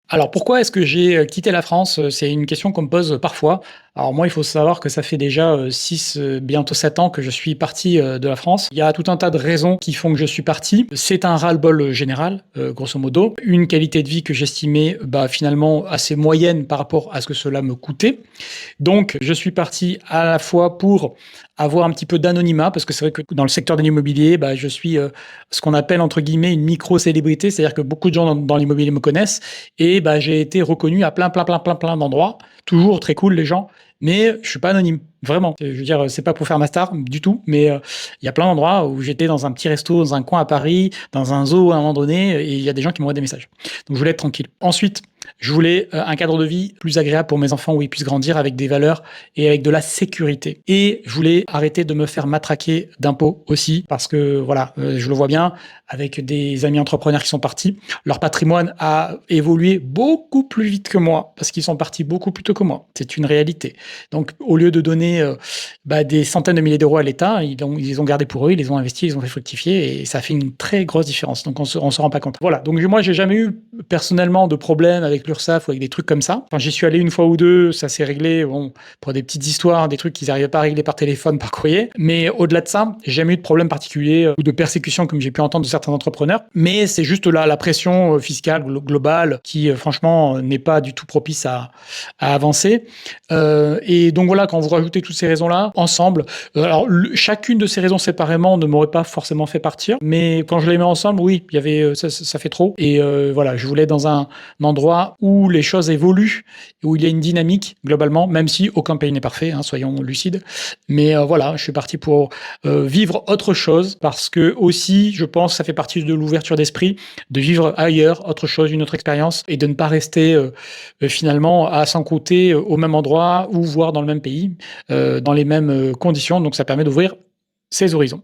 Alors pourquoi est-ce que j'ai, quitté la France? C'est une question qu'on me pose parfois. Alors moi, il faut savoir que ça fait déjà, 6, bientôt 7 ans que je suis parti, de la France. Il y a tout un tas de raisons qui font que je suis parti. C'est un ras-le-bol, général, grosso modo. Une qualité de vie que j'estimais, bah, finalement assez moyenne par rapport à ce que cela me coûtait. Donc je suis parti à la fois pour avoir un petit peu d'anonymat, parce que c'est vrai que dans le secteur de l'immobilier, bah, je suis, ce qu'on appelle entre guillemets «une micro-célébrité», c'est-à-dire que beaucoup de gens dans l'immobilier me connaissent et bah, j'ai été reconnu à plein d'endroits. Toujours très cool les gens, mais je suis pas anonyme, vraiment. Je veux dire, c'est pas pour faire ma star du tout, mais il y a plein d'endroits où j'étais dans un petit resto, dans un coin à Paris, dans un zoo à un moment donné, et il y a des gens qui m'envoient des messages. Donc je voulais être tranquille. Ensuite, je voulais un cadre de vie plus agréable pour mes enfants où ils puissent grandir avec des valeurs et avec de la sécurité. Et je voulais arrêter de me faire matraquer d'impôts aussi parce que voilà, je le vois bien avec des amis entrepreneurs qui sont partis. Leur patrimoine a évolué beaucoup plus vite que moi parce qu'ils sont partis beaucoup plus tôt que moi. C'est une réalité. Donc, au lieu de donner bah, des centaines de milliers d'euros à l'État, ils les ont gardés pour eux, ils les ont investis, ils ont fait fructifier et ça fait une très grosse différence. Donc, on se rend pas compte. Voilà. Donc, moi, j'ai jamais eu personnellement de problème avec l'URSSAF ou avec des trucs comme ça. Enfin, j'y suis allé une fois ou deux, ça s'est réglé. Bon, pour des petites histoires, des trucs qu'ils n'arrivaient pas à régler par téléphone, par courrier. Mais au-delà de ça, j'ai jamais eu de problème particulier ou de persécution comme j'ai pu entendre de certains entrepreneurs. Mais c'est juste la pression fiscale globale qui, franchement, n'est pas du tout propice à avancer. Et donc voilà, quand vous rajoutez toutes ces raisons-là ensemble, alors chacune de ces raisons séparément ne m'aurait pas forcément fait partir, mais quand je les mets ensemble, oui, il y avait ça fait trop. Et voilà, je voulais dans un endroit où les choses évoluent, où il y a une dynamique globalement, même si aucun pays n'est parfait, hein, soyons lucides. Mais voilà, je suis parti pour vivre autre chose parce que aussi, je pense, ça fait partie de l'ouverture d'esprit, de vivre ailleurs, autre chose, une autre expérience, et de ne pas rester finalement à s'en côté au même endroit ou voire dans le même pays, dans les mêmes conditions. Donc ça permet d'ouvrir ses horizons.